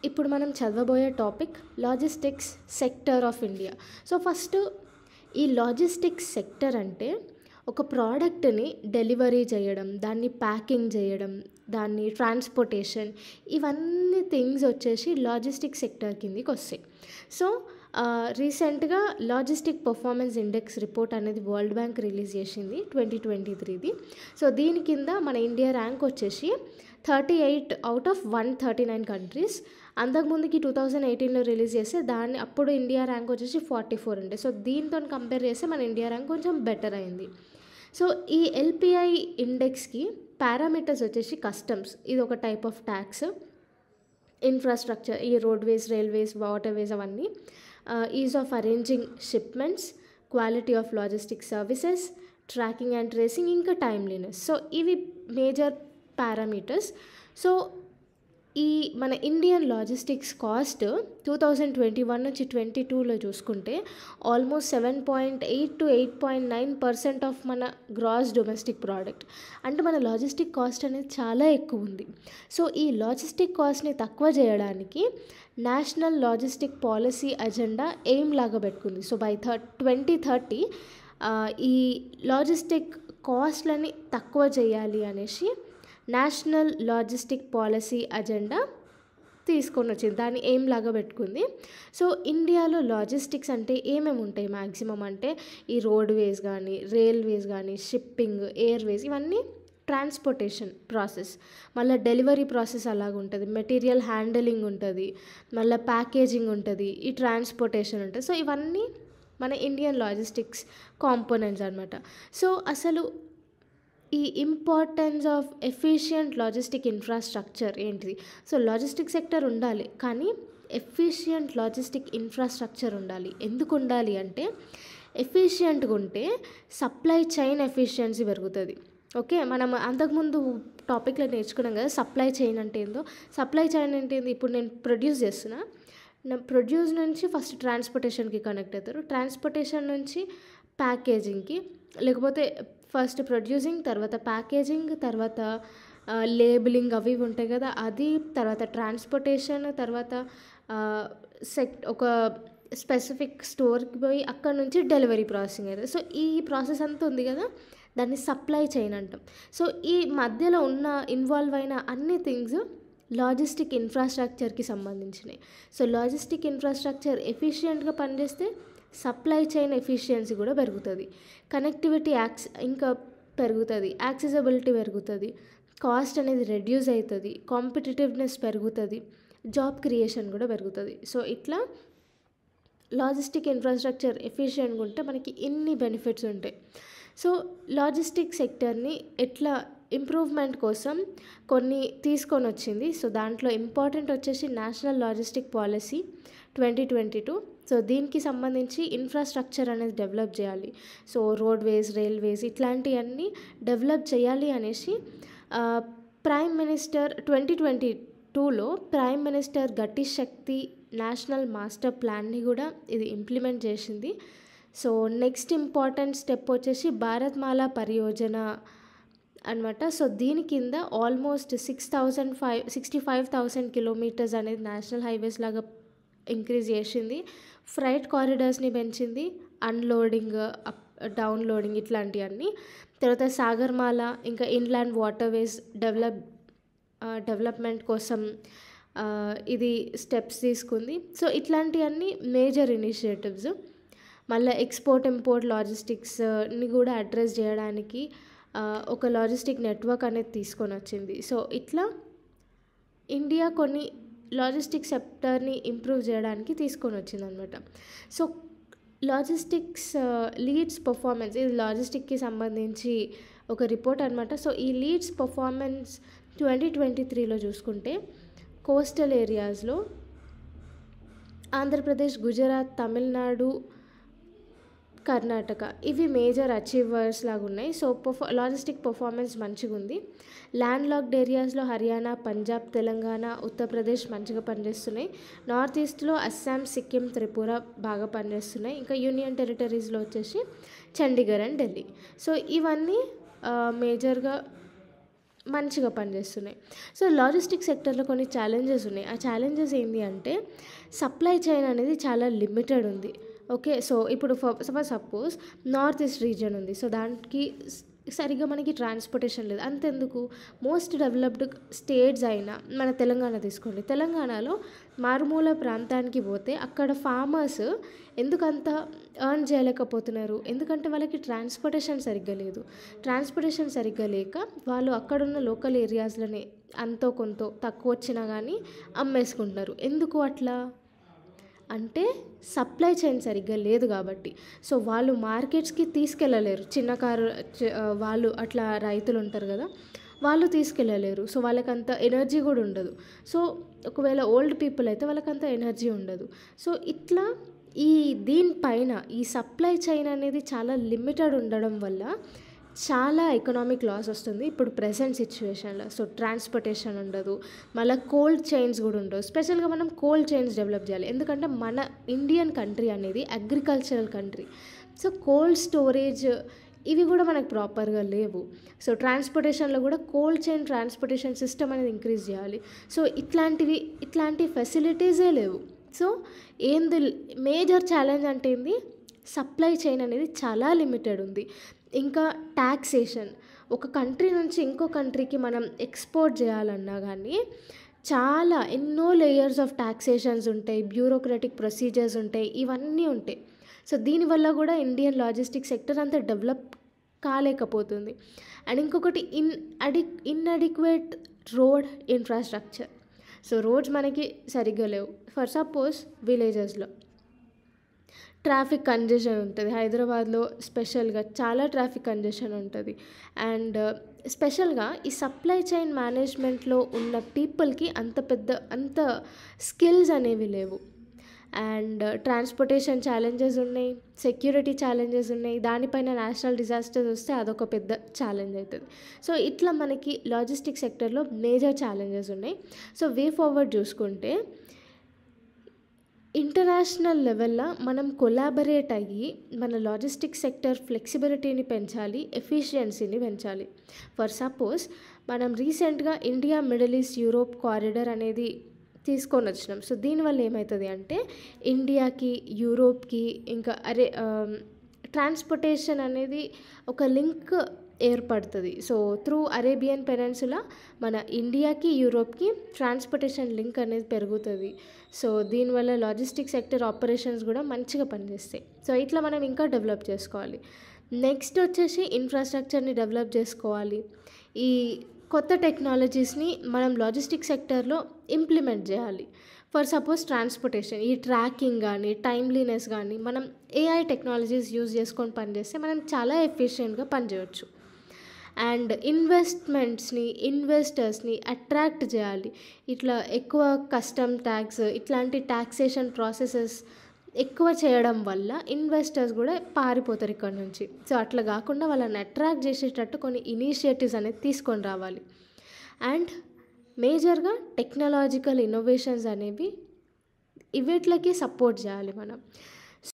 ఇప్పుడు మనం చదవబోయే topic logistics sector of India. So first ఈ లాజిస్టిక్స్ సెక్టర్ అంటే ఒక ప్రోడక్ట్ని డెలివరీ చేయడం, దాన్ని ప్యాకింగ్ చేయడం, దాన్ని ట్రాన్స్పోర్టేషన్, ఇవన్నీ థింగ్స్ వచ్చేసి లాజిస్టిక్ సెక్టర్ కిందికి వస్తాయి. సో రీసెంట్గా లాజిస్టిక్ పర్ఫార్మెన్స్ ఇండెక్స్ రిపోర్ట్ అనేది వరల్డ్ బ్యాంక్ రిలీజ్ చేసింది 2023ది. సో దీని కింద మన ఇండియా ర్యాంక్ వచ్చేసి 38 అవుట్ ఆఫ్ 139 కంట్రీస్. అంతకుముందుకి 2018లో రిలీజ్ చేస్తే అప్పుడు ఇండియా ర్యాంక్ వచ్చేసి 44 ఉండే. సో దీంతో కంపేర్ చేస్తే మన ఇండియా ర్యాంక్ కొంచెం బెటర్ అయింది. సో ఈ ఎల్పిఐ ఇండెక్స్కి పారామీటర్స్ వచ్చేసి కస్టమ్స్, ఇది ఒక టైప్ ఆఫ్ ట్యాక్స్, ఇన్ఫ్రాస్ట్రక్చర్, ఈ రోడ్వేస్, రైల్వేస్, వాటర్వేస్, అవన్నీ, is of arranging shipments, quality of logistic services, tracking and tracing, ఇంకా టైమ్లీనెస్. సో ఇవి మేజర్ పారామీటర్స్. సో ఈ మన ఇండియన్ లాజిస్టిక్స్ కాస్ట్ 2021 నుంచి 2022లో చూసుకుంటే ఆల్మోస్ట్ 7.8 to 8.9% ఆఫ్ మన గ్రాస్ డొమెస్టిక్ ప్రోడక్ట్. అంటే మన లాజిస్టిక్ కాస్ట్ అనేది చాలా ఎక్కువ ఉంది. సో ఈ లాజిస్టిక్ కాస్ట్ని తక్కువ చేయడానికి national logistic policy agenda aim లాగా పెట్టుకుంది. సో బై 2030 ఈ లాజిస్టిక్ కాస్ట్లని తక్కువ చేయాలి అనేసి నేషనల్ లాజిస్టిక్ పాలసీ అజెండా తీసుకొని వచ్చింది, దాన్ని ఎయిమ్ లాగా పెట్టుకుంది. సో ఇండియాలో లాజిస్టిక్స్ అంటే ఏమేమి ఉంటాయి మ్యాక్సిమం అంటే ఈ రోడ్వేస్ కానీ, రైల్వేస్ కానీ, షిప్పింగ్, ఎయిర్వేస్, ఇవన్నీ ట్రాన్స్పోర్టేషన్ ప్రాసెస్. మళ్ళీ డెలివరీ ప్రాసెస్ అలాగ ఉంటుంది, మెటీరియల్ హ్యాండిలింగ్ ఉంటుంది, మళ్ళీ ప్యాకేజింగ్ ఉంటుంది, ఈ ట్రాన్స్పోర్టేషన్ ఉంటుంది. సో ఇవన్నీ మన ఇండియన్ లాజిస్టిక్స్ కాంపోనెంట్స్ అనమాట. సో అసలు ఈ importance of efficient logistic infrastructure ఏంటిది? సో లాజిస్టిక్ సెక్టర్ ఉండాలి, కానీ ఎఫిషియంట్ లాజిస్టిక్ ఇన్ఫ్రాస్ట్రక్చర్ ఉండాలి. ఎందుకు ఉండాలి అంటే ఎఫిషియంట్గా ఉంటే సప్లై చైన్ ఎఫిషియన్సీ పెరుగుతుంది. ఓకే, మనం అంతకుముందు టాపిక్లో నేర్చుకున్నాం కదా సప్లై చైన్ అంటే ఏందో. సప్లై చైన్ అంటే ఏంది? ఇప్పుడు నేను ప్రొడ్యూస్ చేస్తున్నా, నా ప్రొడ్యూస్ నుంచి ఫస్ట్ ట్రాన్స్పోర్టేషన్కి కనెక్ట్ అవుతారు, ట్రాన్స్పోర్టేషన్ నుంచి ప్యాకేజింగ్కి, లేకపోతే ఫస్ట్ ప్రొడ్యూసింగ్, తర్వాత ప్యాకేజింగ్, తర్వాత లేబులింగ్, అవి ఉంటాయి కదా అది, తర్వాత ట్రాన్స్పోర్టేషన్, తర్వాత ఒక స్పెసిఫిక్ స్టోర్కి పోయి అక్కడ నుంచి డెలివరీ ప్రాసెసింగ్ అవుతుంది. సో ఈ ప్రాసెస్ అంతా ఉంది కదా, దాన్ని సప్లై చైన్ అంటాం. సో ఈ మధ్యలో ఉన్న ఇన్వాల్వ్ అయిన అన్ని థింగ్స్ లాజిస్టిక్ ఇన్ఫ్రాస్ట్రక్చర్కి సంబంధించినవి. సో లాజిస్టిక్ ఇన్ఫ్రాస్ట్రక్చర్ ఎఫిషియెంట్గా పనిచేస్తే సప్లై చైన్ ఎఫిషియన్సీ కూడా పెరుగుతుంది, కనెక్టివిటీ ఇంకా పెరుగుతుంది, యాక్సెసిబిలిటీ పెరుగుతుంది, కాస్ట్ అనేది రెడ్యూస్ అవుతుంది, కాంపిటేటివ్నెస్ పెరుగుతుంది, జాబ్ క్రియేషన్ కూడా పెరుగుతుంది. సో ఇట్లా లాజిస్టిక్ ఇన్ఫ్రాస్ట్రక్చర్ ఎఫిషియెంట్గా ఉంటే మనకి ఇన్ని బెనిఫిట్స్ ఉంటాయి. సో లాజిస్టిక్ సెక్టర్ని ఎట్లా ఇంప్రూవ్మెంట్ కోసం కొన్ని తీసుకొని వచ్చింది. సో దాంట్లో ఇంపార్టెంట్ వచ్చేసి నేషనల్ లాజిస్టిక్ పాలసీ 2022. సో దీనికి సంబంధించి ఇన్ఫ్రాస్ట్రక్చర్ అనేది డెవలప్ చేయాలి. సో రోడ్వేస్, రైల్వేస్, ఇట్లాంటివన్నీ డెవలప్ చేయాలి అనేసి ప్రైమ్ మినిస్టర్ 2022లో ప్రైమ్ మినిస్టర్ గతి శక్తి నేషనల్ మాస్టర్ ప్లాన్ని కూడా ఇది ఇంప్లిమెంట్ చేసింది. సో నెక్స్ట్ ఇంపార్టెంట్ స్టెప్ వచ్చేసి భారత్మాల పరియోజన అనమాట. సో దీని కింద ఆల్మోస్ట్ 65,000 కిలోమీటర్స్ అనేది నేషనల్ హైవేస్ లాగా ఇంక్రీజ్ చేసింది, ఫ్రైట్ కారిడార్స్ని పెంచింది, అన్లోడింగ్, డౌన్లోడింగ్, ఇట్లాంటివన్నీ. తర్వాత సాగర్మాల, ఇంకా ఇన్లాండ్ వాటర్వేస్ డెవలప్మెంట్ కోసం ఇది స్టెప్స్ తీసుకుంది. సో ఇట్లాంటివన్నీ మేజర్ ఇనిషియేటివ్స్. మళ్ళీ ఎక్స్పోర్ట్ ఇంపోర్ట్ లాజిస్టిక్స్ని కూడా అడ్రస్ చేయడానికి ఒక లాజిస్టిక్ నెట్వర్క్ అనేది తీసుకొని వచ్చింది. సో ఇట్లా ఇండియా కొన్ని లాజిస్టిక్ సెక్టర్ని ఇంప్రూవ్ చేయడానికి తీసుకొని వచ్చిందనమాట. సో లాజిస్టిక్స్ లీడ్స్ పర్ఫార్మెన్స్, ఇది లాజిస్టిక్కి సంబంధించి ఒక రిపోర్ట్ అనమాట. సో ఈ లీడ్స్ పర్ఫార్మెన్స్ 2023లో చూసుకుంటే కోస్టల్ ఏరియాస్లో ఆంధ్రప్రదేశ్, గుజరాత్, తమిళనాడు, కర్ణాటక, ఇవి మేజర్ అచీవర్స్ లాగా ఉన్నాయి. సో లాజిస్టిక్ పర్ఫార్మెన్స్ మంచిగా ఉంది. ల్యాండ్ లాక్డ్ ఏరియాస్లో హర్యానా, పంజాబ్, తెలంగాణ, ఉత్తరప్రదేశ్ మంచిగా పనిచేస్తున్నాయి. నార్త్ ఈస్ట్లో అస్సాం, సిక్కిం, త్రిపుర బాగా పనిచేస్తున్నాయి. ఇంకా యూనియన్ టెరిటరీస్లో వచ్చేసి చండీగఢ్ అండ్ ఢిల్లీ. సో ఇవన్నీ మేజర్గా మంచిగా పనిచేస్తున్నాయి. సో లాజిస్టిక్ సెక్టర్లో కొన్ని ఛాలెంజెస్ ఉన్నాయి. ఆ ఛాలెంజెస్ ఏంటి అంటే సప్లై చైన్ అనేది చాలా లిమిటెడ్ ఉంది. ఓకే. సో ఇప్పుడు సపోజ్ నార్త్ ఈస్ట్ రీజియన్ ఉంది. సో దానికి సరిగ్గా మనకి ట్రాన్స్పోర్టేషన్ లేదు. అంతెందుకు మోస్ట్ డెవలప్డ్ స్టేట్స్ అయినా మన తెలంగాణ తీసుకోండి. తెలంగాణలో మారుమూల ప్రాంతానికి పోతే అక్కడ ఫార్మర్స్ ఎందుకంత ఎర్న్ చేయలేకపోతున్నారు? ఎందుకంటే వాళ్ళకి ట్రాన్స్పోర్టేషన్ సరిగ్గా లేదు. ట్రాన్స్పోర్టేషన్ సరిగ్గా లేక వాళ్ళు అక్కడున్న లోకల్ ఏరియాస్‌లోనే అంతో కొంతో తక్కువ వచ్చినా కానీ అమ్మేసుకుంటున్నారు. ఎందుకు అట్లా? అంటే సప్లై చైన్ సరిగ్గా లేదు కాబట్టి. సో వాళ్ళు మార్కెట్స్‌కి తీసుకెళ్ళలేరు. వాళ్ళు అట్లా రైతులు ఉంటారు కదా! వాళ్ళు తీసుకెళ్ళలేరు. సో వాళ్ళకంత ఎనర్జీ కూడా ఉండదు. సో ఒకవేళ ఓల్డ్ పీపుల్ అయితే వాళ్ళకంత ఎనర్జీ ఉండదు. సో ఇట్లా దీనిపైన ఈ సప్లై చైన్ అనేది చాలా లిమిటెడ్ ఉండడం వల్ల చాలా ఎకనామిక్ లాస్ వస్తుంది ఇప్పుడు ప్రెజెంట్ సిచ్యువేషన్లో. సో ట్రాన్స్పోర్టేషన్ ఉండదు, మళ్ళీ కోల్డ్ చైన్స్ కూడా ఉండవు. స్పెషల్గా మనం కోల్డ్ చైన్స్ డెవలప్ చేయాలి. ఎందుకంటే మన ఇండియన్ కంట్రీ అనేది agricultural country. So cold storage ఇవి కూడా మనకు ప్రాపర్గా లేవు. సో ట్రాన్స్పోర్టేషన్లో కూడా కోల్డ్ చైన్ ట్రాన్స్పోర్టేషన్ సిస్టమ్ అనేది ఇంక్రీజ్ చేయాలి. సో ఇట్లాంటి ఫెసిలిటీసే లేవు. సో మేజర్ ఛాలెంజ్ అంటే ఏంది? సప్లై చైన్ అనేది చాలా లిమిటెడ్ ఉంది. ఇంకా టాక్సేషన్, ఒక కంట్రీ నుంచి ఇంకో కంట్రీకి మనం ఎక్స్పోర్ట్ చేయాలన్నా కానీ చాలా ఎన్నో లేయర్స్ ఆఫ్ టాక్సేషన్స్ ఉంటాయి, బ్యూరోక్రటిక్ ప్రొసీజర్స్ ఉంటాయి, ఇవన్నీ ఉంటాయి. సో దీనివల్ల కూడా ఇండియన్ లాజిస్టిక్ సెక్టర్ అంత డెవలప్ కాలేకపోతుంది. అండ్ ఇంకొకటి inadequate road infrastructure. So roads మనకి సరిగ్గా లేవు. ఫర్ సపోజ్ విలేజెస్లో ట్రాఫిక్ కంజెషన్ ఉంటుంది. హైదరాబాద్లో స్పెషల్గా చాలా ట్రాఫిక్ కంజెషన్ ఉంటుంది. అండ్ స్పెషల్గా ఈ సప్లై చైన్ మేనేజ్మెంట్లో ఉన్న పీపుల్కి అంత స్కిల్స్ అనేవి లేవు. అండ్ ట్రాన్స్పోర్టేషన్ ఛాలెంజెస్ ఉన్నాయి, సెక్యూరిటీ ఛాలెంజెస్ ఉన్నాయి. దానిపైన నేషనల్ డిజాస్టర్స్ వస్తే అదొక పెద్ద ఛాలెంజ్ అవుతుంది. సో ఇట్లా మనకి లాజిస్టిక్ సెక్టర్లో మేజర్ ఛాలెంజెస్ ఉన్నాయి. సో వే ఫార్వర్డ్ చూసుకుంటే ఇంటర్నేషనల్ లెవెల్లో మనం కొలాబరేట్ అయ్యి మన లాజిస్టిక్ సెక్టర్ ఫ్లెక్సిబిలిటీని పెంచాలి, ఎఫిషియన్సీని పెంచాలి. ఫర్ సపోజ్ మనం రీసెంట్గా India middle east Europe corridor అనేది తీసుకొని వచ్చినాం. సో దీనివల్ల ఏమవుతుంది అంటే ఇండియాకి యూరోప్కి ఇంకా ట్రాన్స్పోర్టేషన్ అనేది ఒక లింక్ ఏర్పడుతుంది. సో త్రూ అరేబియన్ పెనిన్సులా మన ఇండియాకి యూరోప్కి ట్రాన్స్పోర్టేషన్ లింక్ అనేది పెరుగుతుంది. సో దీనివల్ల లాజిస్టిక్ సెక్టర్ ఆపరేషన్స్ కూడా మంచిగా పనిచేస్తాయి. సో ఇట్లా మనం ఇంకా డెవలప్ చేసుకోవాలి. నెక్స్ట్ వచ్చేసి ఇన్ఫ్రాస్ట్రక్చర్ని డెవలప్ చేసుకోవాలి. ఈ కొత్త టెక్నాలజీస్ని మనం లాజిస్టిక్ సెక్టర్లో ఇంప్లిమెంట్ చేయాలి. ఫర్ సపోజ్ ట్రాన్స్పోర్టేషన్, ఈ ట్రాకింగ్ కానీ టైమ్లీనెస్ కానీ మనం ఏఐ టెక్నాలజీస్ యూజ్ చేసుకొని పనిచేస్తే మనం చాలా ఎఫిషియెంట్గా పనిచేయవచ్చు. అండ్ ఇన్వెస్టర్స్ని అట్రాక్ట్ చేయాలి. ఇట్లా ఎక్కువ కస్టమ్ ట్యాక్స్ ఇట్లాంటి ట్యాక్సేషన్ ప్రాసెసెస్ ఎక్కువ చేయడం వల్ల ఇన్వెస్టర్స్ కూడా పారిపోతారు ఇక్కడ నుంచి. సో అట్లా కాకుండా వాళ్ళని అట్రాక్ట్ చేసేటట్టు కొన్ని ఇనిషియేటివ్స్ అనేది తీసుకొని రావాలి. అండ్ మేజర్గా టెక్నాలజికల్ ఇన్నోవేషన్స్ అనేవి ఇవిట్లకి సపోర్ట్ చేయాలి మనం.